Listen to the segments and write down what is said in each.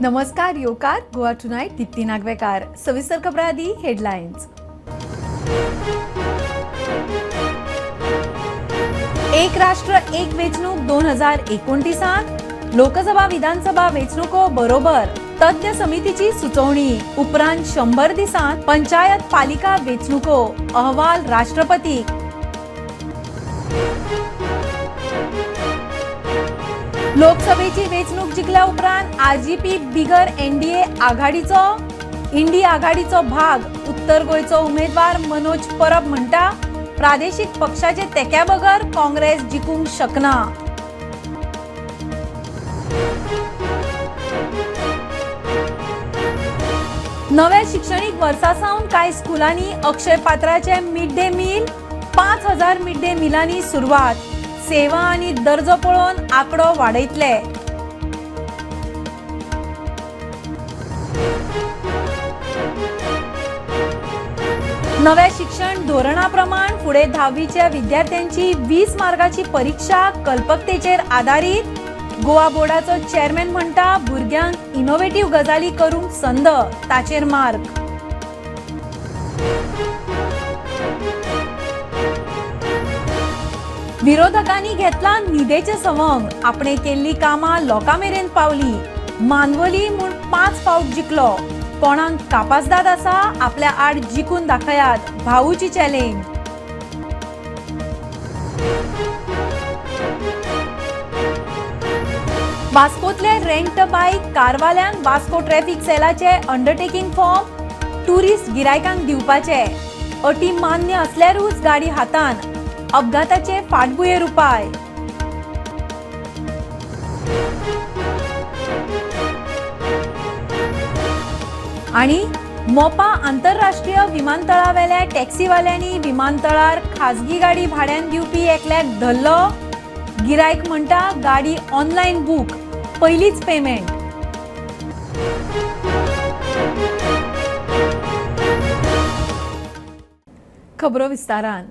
नमस्कार योकार गोवा टुनाइट दीप्ती नागवेकार। सविस्तर खबरां आदी हेडलाइन्स। एक राष्ट्र एक वेंचणूक 2029 लोकसभा विधानसभा वेंचणुको बरोबर तज्ञ समितीची सुचोवणी उपरांत 100 दिसांत पंचायत पालिका वेंचणुको अहवाल राष्ट्रपती। लोकसभेची वेंचणूक जिखल्या उपरांत आरजीपी बिगर एनडीए आघाडीचो इंडी आघाडीचो भाग उत्तर गोंयचो उमेदवार मनोज परब म्हणटा प्रादेशीक पक्षाचे तेक्या बगर काँग्रेस जिखूंक शकना। नव्या शिक्षणीक वर्सा सावन कांय स्कुलांनी अक्षय पात्राचे mid day meal 5000 mid day मिलांनी सुरवात। सेवा आणि दर्जो पळोवन आंकडो वाडयतले। नव्या शिक्षण धोरणा प्रमाण फुडें 10वीच्या विद्यार्थ्यांची 20 मार्काची परीक्षा कल्पकतेचेर आधारीत। गोवा बोर्डाचो चेअरमॅन म्हणटा भुरग्यांक इनोव्हेटिव्ह गजाली करूंक संद ताचेर मार्क। विरोधकांनी घेतला निदेचे सवंग आपणे केल्ली कामां लोकांमेरेन पावली। मानवली म्हूण 5 फावट जिखलो कोणाक कापासदाद आसा आपल्या आड जिखून दाखयात भाऊची चॅलेंज। वास्कोतले रेंट बाईक कारवाल्यांक वास्को ट्रॅफिक सेलाचे अंडरटेकिंग फॉर्म टुरिस्ट गिरायकांक दिवपाचे अटी मान्य असल्यारूच गाडी हातान अपघाताचे फाटभुंयेर उपाय। आणि मोपा आंतरराष्ट्रीय विमानतळावेल्या टॅक्सीवाल्यांनी विमानतळार खासगी गाडी भाड्यान दिवपी एकल्याक धरलो। गिरायक म्हणटा गाडी ऑनलायन बूक पयलीच पेमेंट। खबरो विस्तारान।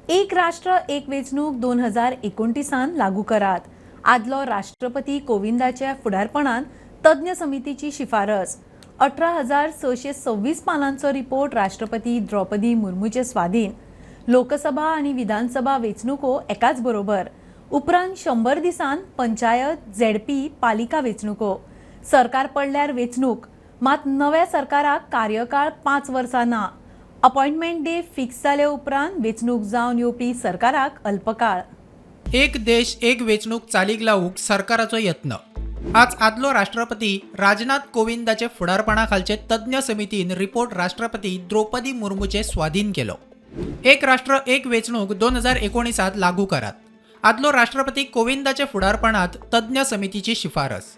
एक राष्ट्र एक वेंचणूक 2029 लागू करात। आदलो राष्ट्रपती कोविंदाच्या फुडारपणान तज्ञ समितीची शिफारस 18,626 पानांचो रिपोर्ट राष्ट्रपती द्रौपदी मुर्मूचे स्वाधीन। लोकसभा आणि विधानसभा वेंचणुको एकाच बरोबर उपरांत 100 दिसांत पंचायत झेडपी पालिका वेंचणुको। सरकार पडल्यार वेंचणूक मात नव्या सरकाराक कार्यकाळ 5 वर्सां ना। अपॉइंटमेंट डे फिक्स जाले उपरांत वेंचणूक जावन येवपी सरकाराक अल्पकाळ। एक देश एक वेंचणूक चालीक लावूंक सरकाराचो यत्न। आज आदलो राष्ट्रपती राजनाथ कोविंदाचे फुडारपणा खालचे तज्ञ समितीन रिपोर्ट राष्ट्रपती द्रौपदी मुर्मूचे स्वाधीन केलो। एक राष्ट्र एक वेंचणूक 2019 लागू करात। आदलो राष्ट्रपती कोविंदाचे फुडारपणात तज्ञ समितीची शिफारस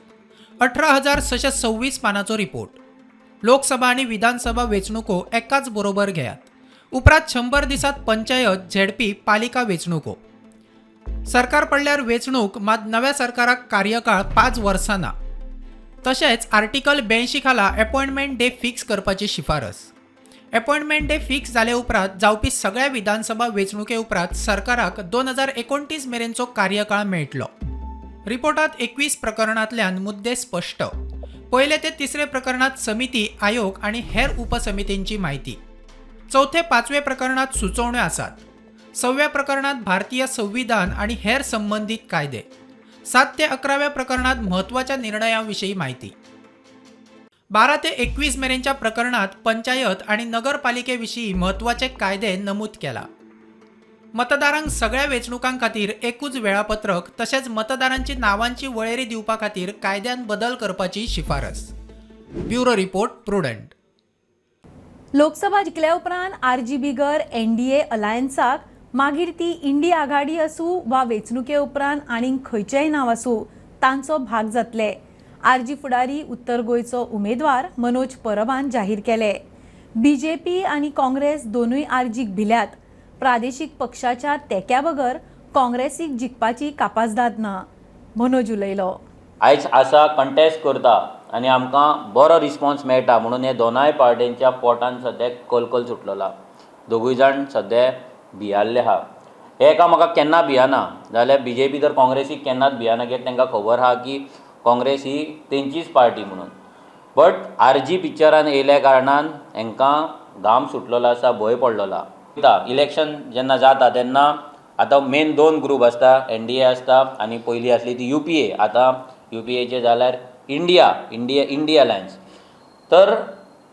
18,626 पानांचो रिपोर्ट। लोकसभा आणि विधानसभा वेंचणुको एकाच बरोबर घेयात। उपरांत 100 दिसांत पंचायत झेडपी पालिका वेंचणुको। सरकार पडल्यार वेंचणूक मात नव्या सरकाराक कार्यकाळ 5 वर्सां ना। तशेंच आर्टिकल 82 खाला अपॉइंटमेंट डे फिक्स करपाची शिफारस। अपॉइंटमेंट डे फिक्स जाले उपरांत जावपी सगळ्या विधानसभा वेंचणुके उपरांत सरकाराक 2029 मेरेनचो कार्यकाळ मेळटलो। रिपोर्टात 21 प्रकरणांतल्यान मुद्दे स्पष्ट। पहिले ते तिसरे प्रकरणात समिती आयोग आणि हेर उपसमितींची माहिती। चौथे 5वे प्रकरणात सुचोवण्यो आसात। 6व्या प्रकरणात भारतीय संविधान आणि हेर संबंधित कायदे। 7 ते 11व्या प्रकरणात महत्त्वाच्या निर्णयांविषयी माहिती। 12 ते 21 मेरेनच्या प्रकरणात पंचायत आणि नगरपालिकेविषयी महत्त्वाचे कायदे नमूद केला। मतदारांक सगळ्या वेंचणुकां खातीर एकूच वेळापत्रक तशेंच मतदारांची नावांची वळेरी दिवपा खातीर कायद्यान बदल करपाची शिफारस। Bureau report Prudent. लोकसभा जिखल्या उपरांत आरजीबी गर एनडीए अलायन्साक मागीर ती इंडी आघाडी आसूं वा वेंचणुके उपरांत आनीक खंयचेय नांव आसूं तांचो भाग जातले। आरजी फुडारी उत्तर गोंयचो उमेदवार मनोज परबान जाहीर केले। बीजेपी आणि काँग्रेस दोनूय आरजीक भिल्यात। प्रादेशीक पक्षाच्या तेक्या बगर काँग्रेसीक जिखपाची कापासदाद ना। मनोज उलयलो। आयज आसा कंटेस्ट करता आनी आमकां बरो रिस्पॉन्स मेळटा म्हणून हे दोनाय पार्टींच्या पोटान सद्या कलकल सुटलेला। दोगूय जाण सद्या भियाल्ले आहा। हे एका म्हाका केन्ना भियाना जाल्यार बीजेपी तर काँग्रेसीक केन्नाच भियाना कित्याक तांकां खबर आहा की काँग्रेस ही तेंचीच पार्टी म्हणून। बट RG पिक्चरान येयल्या कारणान हांकां घाम सुटलेलो आसा, भंय पडलेलो आसा. इलेक्शन जेन्ना जाता तेन्ना आतां मेन 2 ग्रूप आसता, NDA आसता आनी पयलीं आसली ती UPA. आतां UPAचे जाल्यार इंडिया अलायन्स. तर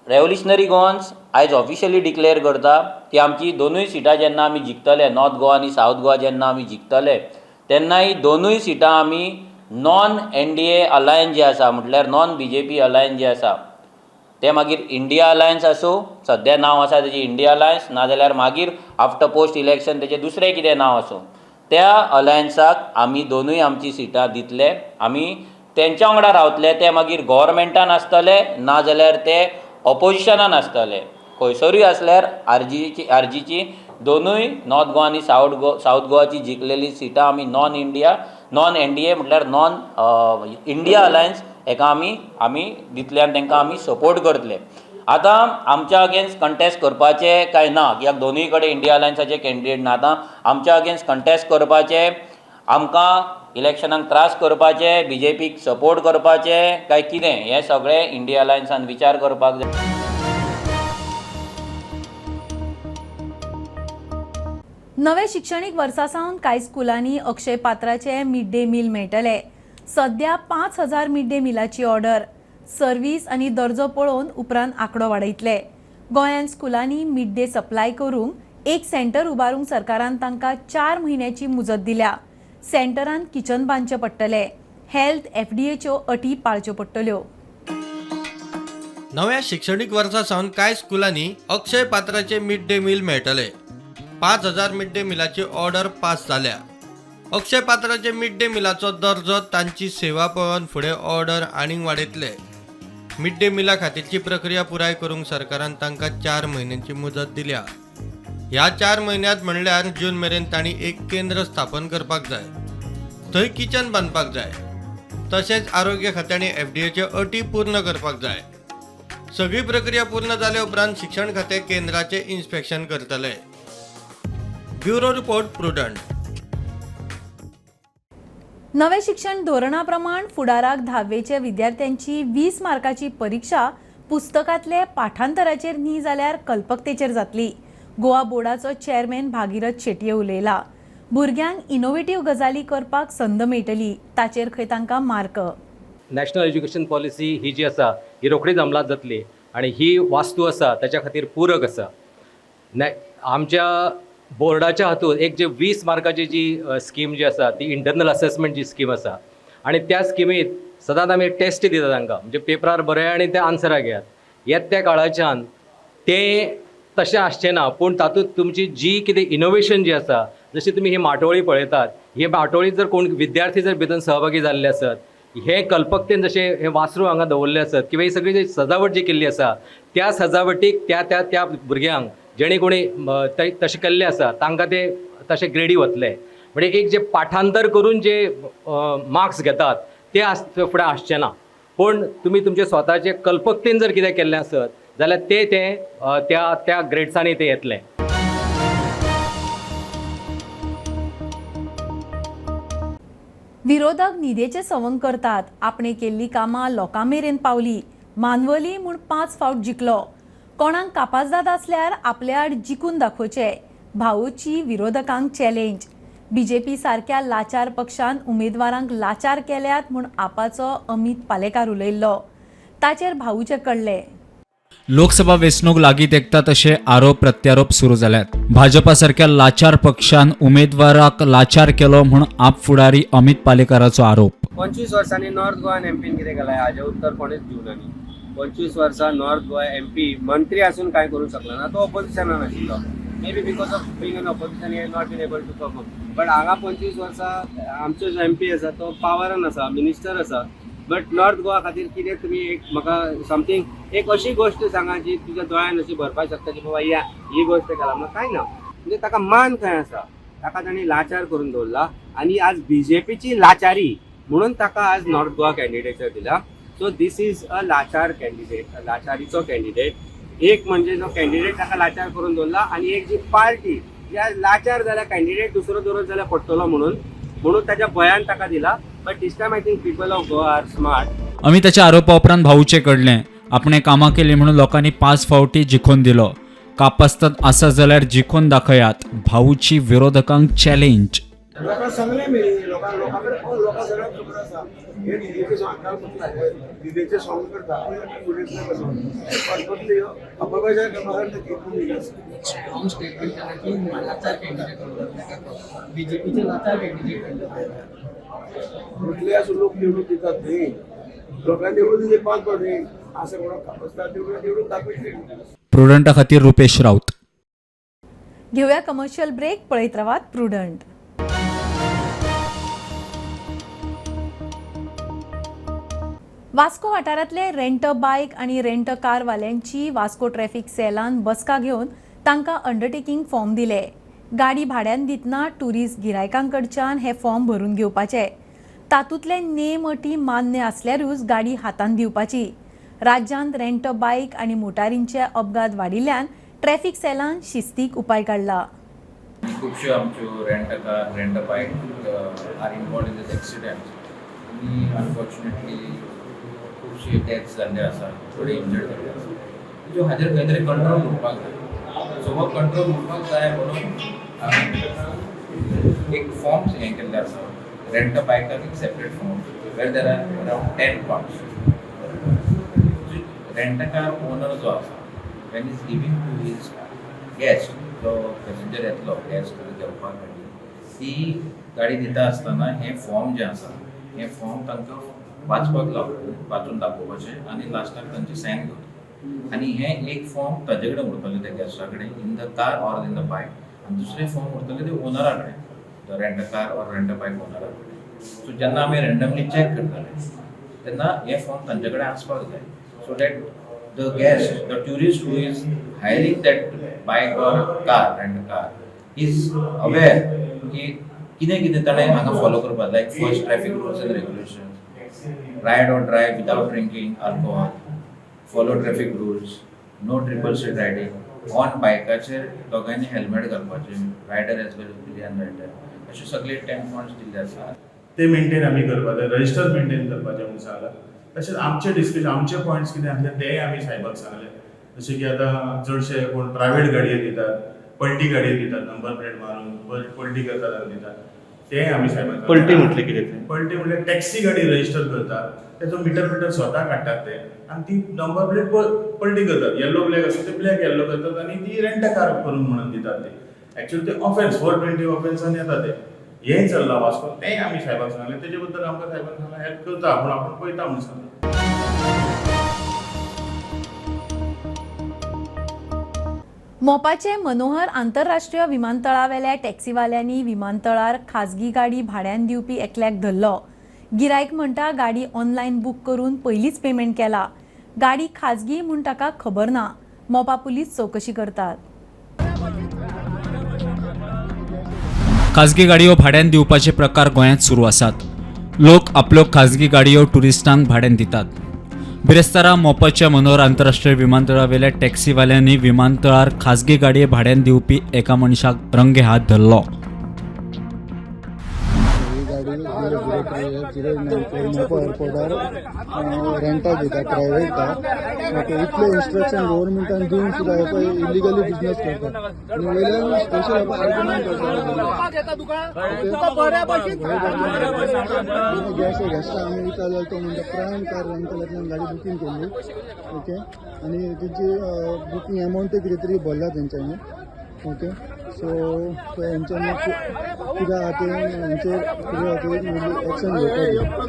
रेव्होल्युशनरी गोवन्स आयज ऑफिशियली डिक्लेअर करता की आमची दोनूय सिटां जेन्ना आमी जिखतले, नॉर्थ गोवा आनी सावथ गोवा जेन्ना आमी जिखतले, तेन्ना ही दोनूय सिटां आमी नॉन NDA अलायन्स जे आसा, म्हटल्यार नॉन BJP अलायन्स जे आसा, ते मागीर इंडिया अलायन्स आसूं, सद्या नांव आसा तेजें इंडिया अलायन्स, नाजाल्यार मागीर आफ्टर पोस्ट इलेक्शन तेजें दुसरें कितें नांव आसूं, त्या अलायन्साक आमी दोनूय आमची सिटां दितले. आमी तेंच्या वांगडा रावतले, ते मागीर गव्हर्मेंटान आसतले नाजाल्यार ते ऑपोजिशनान आसतले. खंयसरूय आसल्यार RGची दोनूय नॉर्थ गोवा आनी सावथ गोवाची जिखलेली सिटां आमी नॉन NDA म्हटल्यार नॉन इंडिया अलायन्स हेका आमी दितले आनी तांकां आमी सपोर्ट करतले. आतां आमच्या अगेन्स्ट कंटेस्ट करपाचे काय ना, कित्याक दोनूय कडेन इंडिया अलायन्साचे कॅन्डिडेट ना. आतां आमच्या अगेन्स्ट कंटेस्ट करपाचे, आमकां इलेक्शनाक त्रास करपाचे, BJPक सपोर्ट करपाचे काय कितें, हें सगळें इंडिया अलायन्सान विचार करपाक जाय. नवे शिक्षणीक वर्सा सावन कांय स्कुलांनी अक्षय पात्राचे मिड डे मील मेळटले. सध्या 5,000 मिड डे मिलाची ऑर्डर. सर्व्हिस आनी दर्जो पळोवन उपरांत आंकडो वाडयतले. गोंयांत स्कुलांनी मिड डे सप्लाय करूंक एक सेंटर उबारूंक सरकारान तांकां 4 म्हयन्याची मुजत दिल्या. सेंटरान किचन बांदचे पडटले. हेल्थ FDAच्यो अटी पाळच्यो पडटल्यो. नव्या शिक्षणीक वर्सा सावन कांय स्कुलांनी अक्षय पात्राचे मिड डे मील मेळटले. 5,000 मिड डे मिलाची ऑर्डर पास जाल्या. अक्षय पात्राचे मिड डे मिलाचो दर्जो तांची सेवा पळोवन फुडें ऑर्डर आनीक वाडयतले. मिड डे मिला खातीरची प्रक्रिया पुराय करूंक सरकारान तांकां 4 म्हयन्यांची मुजत दिल्या. ह्या 4 म्हयन्यांत म्हणल्यार जून मेरेन तांणी एक केंद्र स्थापन करपाक जाय, थंय किचन बांदपाक जाय. तशेंच आरोग्य खात्याने FDAच्यो अटी पूर्ण करपाक जाय. सगळी प्रक्रिया पूर्ण जाले उपरांत शिक्षण खातें केंद्राचे इन्स्पेक्शन करतले. Bureau report prudent. नवे शिक्षण धोरणा प्रमाण फुडाराक 10वेच्या विद्यार्थ्यांची 20 मार्काची परीक्षा पुस्तकांतले पाठांतराचेर न्ही जाल्यार कल्पकतेचेर जातली. गोवा बोर्डाचो चेअरमॅन भागीरथ शेटये उलयला. भुरग्यांक इनोव्हेटिव्ह गजाली करपाक संद मेळटली, ताचेर खंय तांकां मार्क. नॅशनल एज्युकेशन पॉलिसी ही जी आसा ही रोखडीच अंमलात जातली आणि ही वास्तू आसा त्याच्या खातीर पूरक आसा. आमच्या बोर्डाच्या हातूंत एक जे 20 मार्काची जी स्कीम जी आसा ती इंटरनल असेसमेंट जी स्कीम आसा आणि त्या स्किमीत सदांच आमी टेस्ट दिता तांकां, म्हणजे पेपरार बरय आणि ते आन्सराक घेयात. येत्या काळाच्यान ते तशें आसचें ना, पूण तातूंत तुमची जी कितें इनोव्हेशन जी आसा, जशी तुमी ही माटोळी पळयतात, हे माटोळीत जर कोण विद्यार्थी जर भितर सहभागी जाल्ले आसत, हे कल्पकतेन जशें हे वासरू हांगा दवरले आसत किंवा ही सगळी जी सजावट जी केल्ली आसा त्या सजावटीक त्या भुरग्यांक जेणे कोणी तशें केल्ले आसा तांकां ते तशें ग्रेडी वतले. म्हणजे एक जे पाठांतर करून जे मार्क्स घेतात ते फुडें आसचें ना, पूण तुमी तुमचे स्वताचे कल्पकतेन जर कितें केल्लें आसत जाल्यार ते त्या ग्रेड्सांनी ते येतले. विरोधक न्हिदेचे सवंग करतात. आपणे केल्ली कामां लोकां मेरेन पावली. मानवली म्हूण 5 फावट जिखलो. कोणाक कापास जाता आसल्यार आपले आड जिखून दाखोवचे. भाऊची विरोधकांक चॅलेंज. BJP सारक्या लाचार पक्षान उमेदवारांक लाचार केल्यात म्हूण आपाचो अमित पालेकार उलयल्लो. ताचेर भाऊचे कळले. लोकसभा वेंचणूक लागीं तेंकता तशे आरोप प्रत्यारोप सुरू जाल्यात. भाजपा सारख्या लाचार पक्षान उमेदवाराक लाचार केलो म्हूण आप फुडारी अमित पालेकाराचो आरोप. 25 वर्सांनी नॉर्थ गोवान एमपीन कितें केलां हाजें उत्तर कोणेच दिवना न्ही. 25 वर्सां नॉर्थ गोवा MP मंत्री आसून कांय करूंक शकलो ना. तो ऑपोजिशनान आशिल्लो. May be because of being an opposition he not been able to perform. But हांगा 25 वर्सां आमचो जो MP आसा तो पावरान आसा, मिनिस्टर आसा. बट नॉर्थ गोवा खातीर कितें तुमी एक म्हाका समथींग एक अशी गोश्ट सांगा जी तुज्या दोळ्यान अशी भरपाक शकता की बाबा ही गोश्ट केला म्हणून कांय ना. म्हणजे ताका मान खंय आसा, ताका तांणी लाचार करून दवरला आनी आज BJPची लाचारी म्हणून ताका आज नॉर्थ गोवा कॅन्डिडेट दिला. सो दीस इज अ लाचार कॅन्डिडेट, लाचारीचो कॅन्डिडेट. एक म्हणजे जो कॅन्डिडेट ताका लाचार करून दवरला आनी एक जी पार्टी ज्या लाचार जाल्या कॅन्डिडेट दुसरो दवरत जाल्यार पडटलो म्हणून ताच्या भंयान ताका दिला. But this time I think people of Goa are smart. अमिताच्या आरोपा उपरांत भाऊचे कडले आपणे कामां केली म्हणून लोकांनी 5 फावटी जिखोवन दिलो. कापास्ताद आसा जाल्यार जिखोवन दाखयात, भाऊची विरोधकांक चॅलेंज. लोकांक सांगलें मी लोकांकडे लोकां सगळ्यांक खबर आसा हे दिदीचे सॉंग दिदीचे सॉंग करता उलयतले कसो परपतली अपघाताच्या क्रमांकान ते केपून दिले स्ट्रॉंग स्टेटमेंट केला की लाचार कॅन्डिडेट बीजेपीचे लाचार कॅन्डिडेट कुठले असो लोक निवडून दितात न्ही लोकांनी निवडून दिले 5 फावटी असं कोणाक कापसता निवडून दाखयतले. प्रुडंटा खातीर रुपेश राऊत. घेऊया कमर्शियल ब्रेक. पळयत रावात प्रुडंट. वास्को वाठारांतले रेंट बायक आणि रेंट कार वाल्यांची वास्को ट्रॅफिक सेलान बसका घेवन तांकां अंडरटेकिंग फॉर्म दिले. गाडी भाड्यान दितना टुरिस्ट गिरायकांकडच्यान हे फॉर्म भरून घेवपाचे. तातूंतले नेम अटी मान्य आसल्यारूच गाडी हातान दिवपाची. राज्यांत रेंट बायक आणि मोटारींचे अपघात वाडिल्ल्यान ट्रॅफिक सेलान शिस्तीक उपाय काडला. खुबश्यो आमच्यो रेंट कार रेंट बायक R involved in this accidents आनी अनफॉर्च्युनेटली खुबशे डेथ्स जाल्ले आसा, थोडे इंजर्ड जाल्ले आसा. सो हाजेर खंय तरी कंट्रोल उरपाक जाय. सो हो कंट्रोल उरपाक जाय म्हणून एक फॉर्म्स हें केल्ले आसा. रेंट बायकाक एक सेपरेट फॉर्म वेर there are around 10 parts. Rent car owner जो आसा when is giving to his guest जो पॅसेंजर येतलो गेस्ट घेवपाक गाडी ती गाडी दिता आसतना हें फॉर्म जें आसा हें फॉर्म तांकां वाचून दाखोवपाचें आनी लास्टाक तांची सायन घेवप. आनी हें एक फॉर्म ताजे कडेन उरतलें त्या गेस्टा कडेन in the car or in the बायक आनी दुसरें फॉर्म उरतलें ते ओनरा कडेन the rent car or rent बायक ओनरा कडेन. सो जेन्ना आमी रँडमली चॅक करतले तेन्ना हे फॉर्म तांचे कडेन आसपाक जाय so that the guest, the tourist who is hiring that bike or car, rent car, is aware कि कितें ताणें हांगा फॉलो करपाक like first traffic rules and regulations, ride or drive without drinking alcohol, follow traffic rules, no triple seat riding, on बायकाचेर दोगांयनी helmet घालपाचें, rider as well pillion rider, अशे सगळे 10 पॉयंट्स दिल्ले आसा. ते मेंटेन आमी करपाक जाय, रजिस्टर मेंटेन करपाचें म्हणून सांगलां. तशेंच आमचे डिस्कशन आमचे पॉयंट्स कितें आसले तेय आमी साहेबाक सांगले. जशें की आतां चडशे कोण प्रायवेट गाडये दितात, पलटी गाडये दितात, नंबर प्लेट मारून पलटी करतात आनी दितात, तेय आमी साहेबाक. पलटी म्हटलें कितें? पलटी म्हटल्यार टॅक्सी गाडी रजिस्टर करतात, तेचो मिटर स्वता काडटात ते आनी ती नंबर प्लेट पलटी करतात. येल्लो ब्लॅक आसा ते ब्लॅक येल्लो करतात आनी ती रेंट कार करून म्हणून दितात ते. एक्चुअली ते ऑफेन्स 420 ऑफेन्सान येता ते. हें चल्लां वास्को तें आमी साहेबाक सांगलें. तेजे बद्दल आमकां साहेबान सांगलें हेल्प करता पूण आपूण पळयता म्हणून सांगलें. मोपाचे मनोहर आंतरराष्ट्रीय विमानतळावेल्या टॅक्सीवाल्यांनी विमानतळार खाजगी गाडी भाड्यान दिवपी एकल्याक धरलो. गिरायक म्हणटा गाडी ऑनलायन बूक करून पयलींच पेमेंट केला. गाडी खाजगी म्हूण ताका खबर ना. मोपा पुलीस चौकशी करतात. खाजगी गाडयो भाड्यान दिवपाचे प्रकार गोंयांत सुरू आसात. लोक आपल्यो खाजगी गाडयो टुरिस्टांक भाड्यान दितात. बिरेस्तारा मोपाच्या मनोहर आंतरराष्ट्रीय विमानतळावेल्या टॅक्सीवाल्यांनी विमानतळार खाजगी गाडये भाड्यान दिवपी एका मनशाक रंगे हात धरलो. मोपा एअरपोर्टार रेंटाक दिता प्रायवेट कार. इतले इन्स्ट्रक्शन गव्हर्मेंटान दिवन सुद्दां पळय इलिगली बिजनेस करतात आनी वयल्यान स्पेशल आर्ग्युमेंट गेस्टा आमी विचारलो तो म्हणटा प्रायम कार रेंटलांतल्यान गाडी बुकींग केल्ली. ओके आनी तेची बुकींग एमावंट कितें तरी भरला तेंच्यांनी. ओके सो हेंच्यांनी कितें आहा तें हेंचेर कितें आहा तें एक्शन घेवपाक.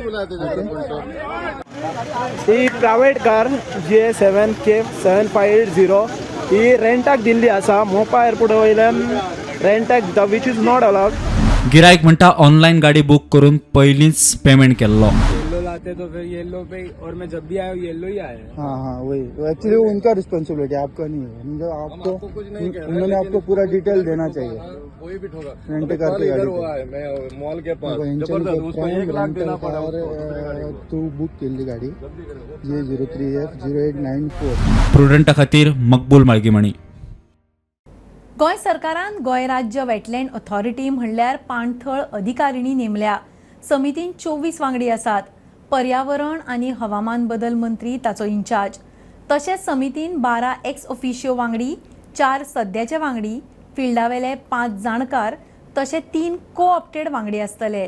ही प्रायवेट कार GA7K 7580 ही रेंटाक दिल्ली आसा. मोपा एअरपोर्टा वयल्यान रेंटाक दिता वीच इज नॉट अलाउड. गिरायक म्हणटा ऑनलायन गाडी बुक करून पयलींच पेमेंट केल्लो. आते तो फिर येलो पे और मैं जब भी आया येलो ही आया. हाँ वही एक्चुअली उनका रिस्पॉन्सिबिलिटी आपका नहीं है. मतलब आपको उन्होंने आपको पूरा डिटेल देना चाहिए. कोई भी ठोगा रेंट कार की गाड़ी मैं मॉल के पास तू बुक केल्ली गाडी J03F0894. प्रुडंटा खातीर मकबूल माळगीमणी. गोंय सरकारान गोंय राज्य वेटलँड ऑथॉरिटी म्हणल्यार पाणथळ अधिकारिणी नेमल्या. समितीन 24 वांगडी आसात. पर्यावरण आनी हवामान बदल मंत्री ताचो इंचार्ज. तशेंच समितीन 12 एक्स ऑफिशियो वांगडी, 4 सद्याचे वांगडी, फिल्डावेले 5 जाणकार तशें 3 को-ऑप्टेड वांगडी आसतले.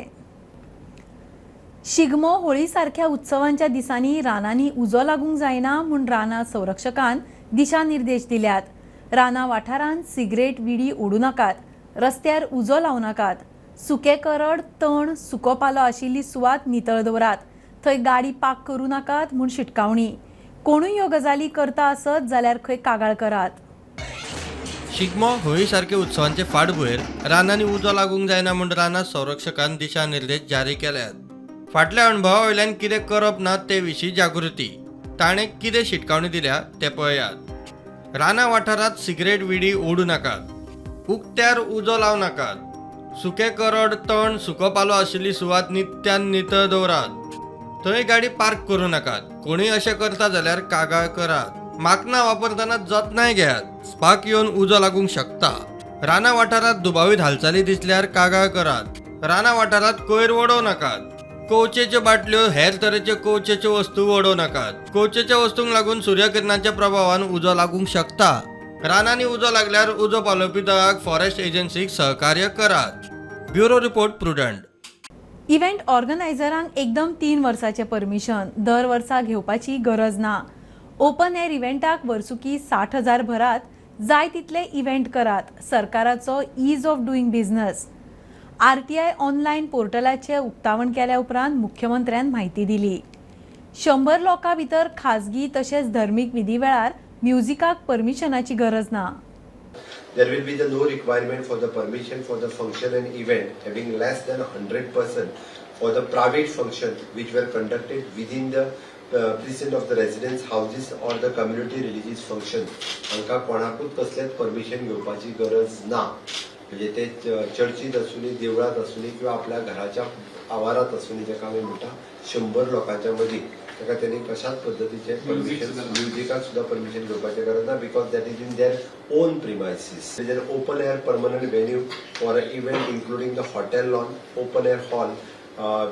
शिगमो, होळी सारख्या उत्सवांच्या दिसांनी रानांनी उजो लागूंक जायना म्हूण रानां संरक्षकान दिशानिर्देश दिल्यात. रानां वाठारांत सिगरेट, विडी ओडू नाकात, रस्त्यार उजो लावं नाकात, सुके करड, तण, सुको पालो आशिल्ली सुवात नितळ दवरात, थंय गाडी पार्क करूं नाकात म्हूण शिटकावणी. कोणूय ह्यो गजाली करता आसत जाल्यार खंय कागाळ करात. शिगमो, होळी सारखे उत्सवांचे फाटभुंयेर रानांनी उजो लागूंक जायना म्हूण रानां संरक्षकान दिशानिर्देश जारी केल्यात. फाटल्या अणभवा वयल्यान कितें करप ना ते विशीं जागृती. ताणें कितें शिटकावणी दिल्या ते पळयात. रानां वाठारांत सिगरेट, विडी ओडू नाकात, उक्त्यार उजो लावं नाकात, सुके करड, तण, सुको पालो आशिल्ली सुवात नित्यान नितळ दवरात, थंय गाडी पार्क करूं नाकात. कोणूय अशें करता जाल्यार कागाळ करात. माकनां वापरतना जतनाय घेयात, स्पाक येवन उजो लागूंक शकता. रानां वाठारांत दुबावीत हालचाली दिसल्यार कागाळ करात. रानां वाठारांत कोयर वडोव नाकात. कवचेच्यो बाटल्यो, हेर तरेच्यो कवचेच्यो वस्तू वडोव नाकात. कवचेच्या वस्तूंक लागून सूर्यकिरणाच्या प्रभावान उजो लागूंक शकता. रानांनी उजो लागल्यार उजो पालोवपी दळाक फॉरेस्ट एजन्सीक सहकार्य करात. Bureau report, prudent. इव्हेंट ऑर्गनायझरांक एकदम 3 वर्सांचे परमिशन दर वर्सा घेवपाची गरज ना. ओपन एअर इव्हेंटाक वर्सुकी 60,000 भरात. जाय तितले इव्हेंट करात. सरकाराचो ease of doing business. RTI online पोर्टलाचे उक्तावण केल्या उपरांत मुख्यमंत्र्यान म्हायती दिली. 100 लोकां भितर खाजगी तशेंच धर्मीक विधी वेळार म्युझिकाक परमिशनाची गरज ना. There will be no requirement for the permission for the function and event having less than 100% for the private functions which were conducted within the precinct of the residence houses or the community religious functions. हांकां कोणाकूच कसलेच permission घेवपाची गरज ना. म्हणजे ते चर्चीत आसूनी, देवळात आसूनी किंवा आपल्या घराच्या आवारात आसूनी, जेका आमी म्हणटा 100 लोकांच्या मदीं, ताका त्यांनी कशाच पद्धतीचे परमिशन, म्युझिकाक सुद्धा परमिशन घेवपाची गरज ना, because that is in their own premises. There open air permanent venue for a event including the hotel lawn, open air hall,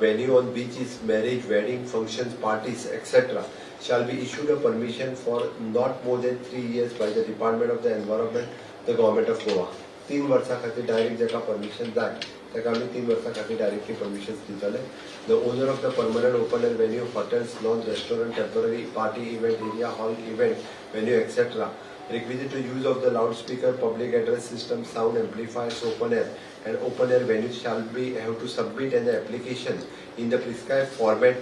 venue on beaches, marriage, wedding, functions, parties, etc. shall be issued a permission for not more than 3 years by the Department of the Environment, the Government of Goa. 3 वर्सां खातीर direct जेका permission जाय ताका आमी 3 वर्सां खातीर directly permission दितले. The owner of the permanent open air venue, hotels, lawns, restaurant, temporary party event area, hall event venue, etc. requisite to use of the loudspeaker, public address system, sound amplifiers, open air and open air venues shall have to submit an application in the prescribed format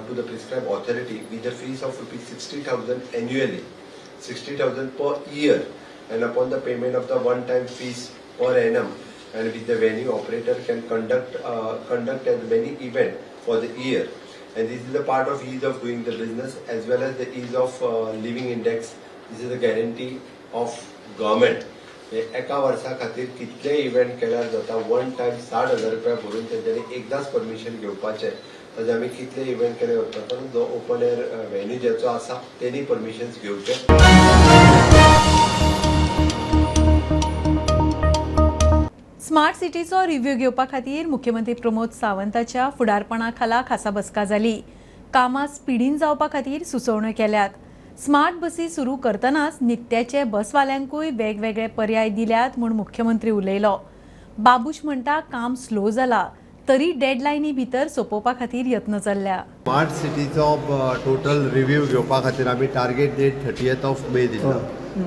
to the prescribed authority with the fees of ₹60,000 annually, 60,000 per year, and upon the payment of the one-time fees per annum, and with the venue operator can conduct as many events for the year. And this is the part of ease of doing the business as well as the ease of living index. This is the guarantee of government. एका वर्सा खातीर कितले event केल्यार जाता, one time 60,000 रुपया भरून तेंच्यांनी एकदाच परमिशन घेवपाचें. ताजे आमी कितले इव्हेंट केले वता, जो ओपन एअर वेन्यू जेचो आसा तेनी परमिशन्स घेवचे. स्मार्ट सिटीचो रिव्ह्यू घेवपा खातीर मुख्यमंत्री प्रमोद सावंताच्या फुडारपणा खाला खासा बसका जाली. कामां स्पिडीन जावपा खातीर सुचोवण्यो केल्यात. स्मार्ट बसी सुरू करतनाच नित्याचे बसवाल्यांकूय वेगवेगळे पर्याय दिल्यात म्हूण मुख्यमंत्री उलयलो. बाबूश म्हणटा काम स्लो जाला तरी डेडलायनी भितर सोंपोवपा खातीर यत्न चल्ल्या. स्मार्ट सिटीचो टोटल रिव्ह्यू घेवपा खातीर आमी टार्गेट डेट 30th मे दिला.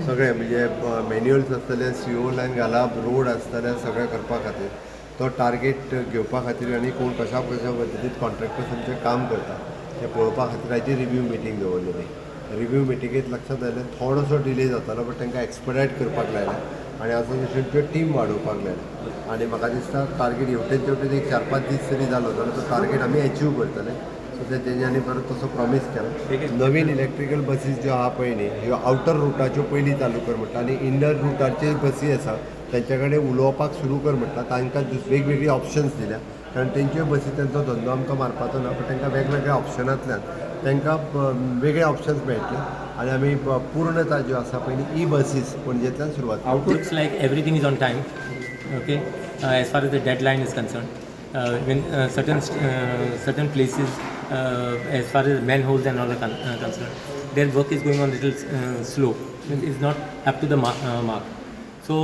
सगळे म्हणजे मॅन्युअल्स आसतले, CO लायन घालप, रोड आसतले, सगळे करपा खातीर तो टार्गेट घेवपा खातीर आनी कोण कशा पद्दतीन कॉन्ट्रॅक्टर्सांचें काम करता तें पळोवपा खातीर हाची रिव्ह्यू मिटींग दवरलेली. रिव्ह्यू मिटिंगेत लक्षात आयलें थोडोसो डिले जातालो, बट तांकां एक्सपडायट करपाक लायलें आनी असोसिएशनच्यो टीम वाडोवपाक लायल्या. आनी म्हाका दिसता टार्गेट हेवटेन एक 4-5 दीस जरी जालो जाल्यार तो टार्गेट आमी अचीव करतले. सो तेंच्यांनी परत तसो प्रॉमीस केला. नवीन इलेक्ट्रिकल बसीस ज्यो आहा पळय न्ही, ह्यो आउटर रुटाच्यो पयलीं चालू कर म्हणटा आनी इनर रुटाचे बसी आसा तेंच्या कडेन उलोवपाक सुरू कर म्हणटा. तांकां वेगवेगळी ऑप्शन्स दिल्या, कारण तेंच्यो बसी तेंचो धंदो आमकां मारपाचो ना, बट तांकां वेगवेगळ्या ऑप्शनांतल्यान तांकां वेगळे ऑप्शन्स मेळटले आनी आमी पूर्णता ज्यो आसा पयलीं बसीस पणजेंतल्यान सुरवात. Looks like everything is on time. Okay, as far as the deadline is concerned, when certain places as far as manholes and all are concerned. Their work is going on a little slow. It's not up to the mark. So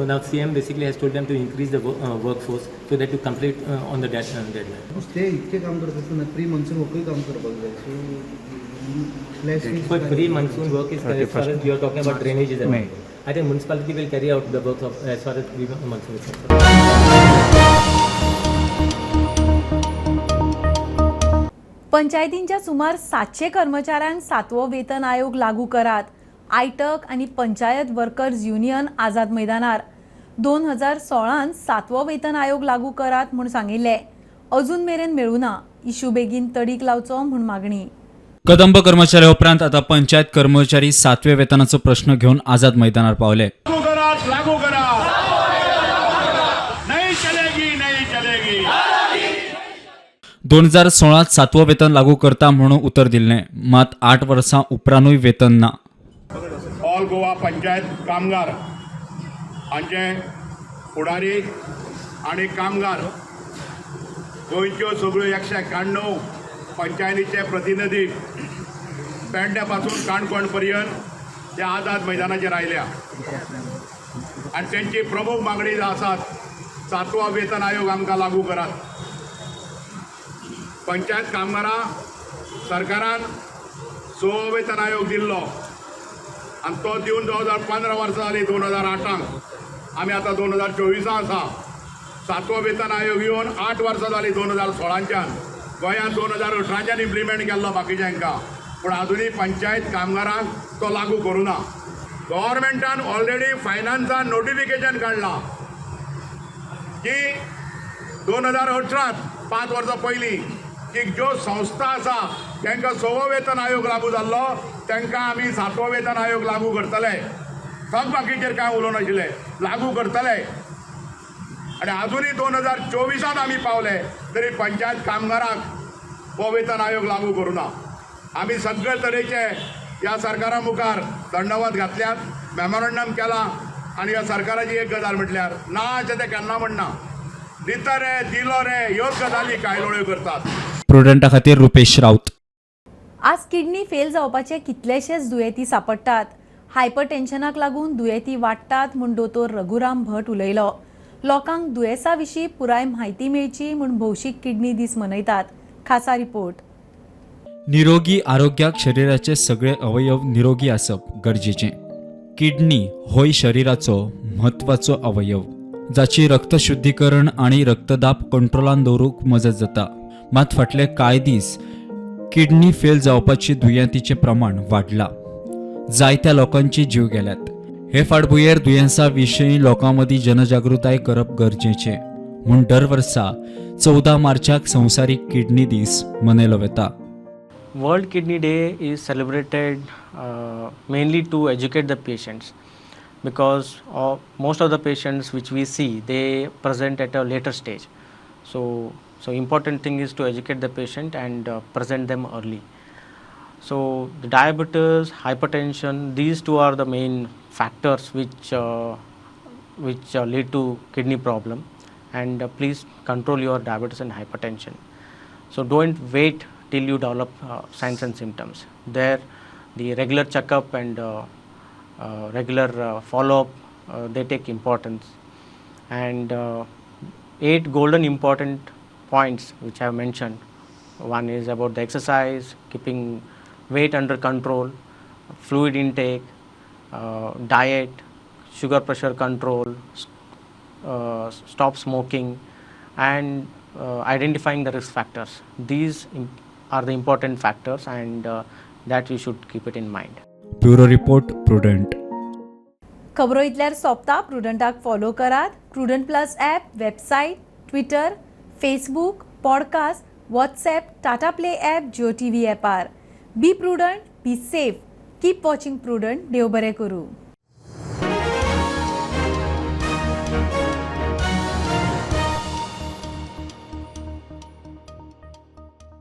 now CM basically has told them to increase the workforce so that to complete on the deadline. ते इतके काम करत असताना pre monsoon वर्कही काम करपाक जाय. So But pre-monsoon work is as far as you are talking about drainage is about. I think municipality will carry out the work of as far as pre-monsoon is concerned. पंचायतींच्या सुमार 700 कर्मचाऱ्यांक 7वो वेतन आयोग लागू करात. आयटक आणि पंचायत वर्कर्स युनियन आझाद मैदानार 2016 7वो वेतन आयोग लागू करात म्हूण सांगिल्ले. अजून मेरेन मेळूना. इशू बेगीन तडीक लावचो म्हूण मागणी. कदंब कर्मचारी उपरांत आता पंचायत कर्मचारी 7व्या वेतनाचो प्रश्न घेऊन आझाद मैदानार पावले. लागू करा. नहीं चलेगी, नहीं चलेगी. 2016 7वो वेतन लागू करता म्हणून उतर दिल्ले. मात 8 वर्सां उपरांतूय वेतन ना. ऑल गोवा पंचायत कामगार हांचे फुडारी आणि कामगार गोंयच्यो सगळ्यो 191 पंचायतीचे प्रतिनिधी पेडण्या पासून काणकोण पर्यंत त्या आझाद मैदानाचेर आयल्या आनी तेंची प्रमुख मागणी ज्यो आसात 7वो वेतन आयोग आमकां लागू करात. पंचायत कामगारां सरकारान 6वो वेतन आयोग दिल्लो आनी तो दिवन 2015 वर्सां जाली. 2008 आमी आतां 2024 आसा. 7वो वेतन आयोग येवन 8 वर्सां जाली 2016च्यान. गोंयांत 2018च्यान इम्प्लिमेंट केल्लो बाकीच्यांका, पूण आजुनूय पंचायत कामगारांक तो लागू करूना. गव्हर्मेंटान ऑलरेडी फायनान्सान नोटिफिकेशन काडलां की 2018 5 वर्सां पयलीं की ज्यो संस्था आसा तांकां 6वो वेतन आयोग लागू जाल्लो तांकां आमी 7वो वेतन आयोग लागू करतले. थक बाकीचेर कांय उलोवनाशिल्ले, लागू करतले. आनी आजुनूय 2024 आमी पावले तरी पंचायत कामगारांक हो वेतन आयोग लागू करूना. आमी सगळे तरेचे ह्या सरकारा मुखार दंडवत घातल्यात, मेमोरंडम केला आनी ह्या सरकाराची एक गजाल म्हटल्यार ना अशें ते केन्ना म्हणना. दिता रे, दिलो रे, ह्योच गजाली कायलोळ्यो करतात. प्रुडंटा खातीर रुपेश राऊत. आज किडनी फेल जावपाचे कितलेशेच दुयेंती सापडटात. हायपरटेन्शनाक लागून दुयेंती वाडटात म्हूण दोतोर रघुराम भट उलयलो. लोकांक दुयेंसा विशीं पुराय म्हायती मेळची म्हूण भौशीक किडनी दीस मनयतात. खासा रिपोर्ट. निरोगी आरोग्याक शरीराचे सगळे अवयव निरोगी आसप गरजेचें. किडनी होय शरीराचो म्हत्वाचो अवयव जाची रक्तशुद्धीकरण आणि रक्तदाब कंट्रोलान दवरूंक मजत जाता. मात फाटले कांय दीस किडनी फेल जावपाची दुयेंतीचें प्रमाण वाडलां. जायत्या लोकांची जीव गेल्यात. हे फाटभुंयेर दुयेंसा विशीं लोकां मदीं जनजागृताय करप गरजेचें म्हूण दर वर्सा 14 मार्चाक संवसारीक किडनी दीस मनयलो वता. World Kidney Day is celebrated mainly to educate the patients, because most of the patients which we see, they present at a later stage. So important thing is to educate the patient and present them early. So the diabetes, hypertension, these two are the main factors which lead to kidney problem, and please control your diabetes and hypertension. So don't wait till you develop signs and symptoms. There the regular checkup and regular follow-up they take importance. And 8 golden important points which I have mentioned. One is about the exercise, keeping weight under control, fluid intake, diet, sugar pressure control, stop smoking, and identifying the risk factors. These are the important factors, and that we should keep it in mind. Bureau report Prudent. खबरो इतल्यार सोंपता. प्रुडंटाक follow करात. Prudent plus app, website, Twitter, Facebook, podcast, WhatsApp, Tata play app, Jio TV ॲपार. Be Prudent, be safe, keep watching Prudent. देव बरें करूं.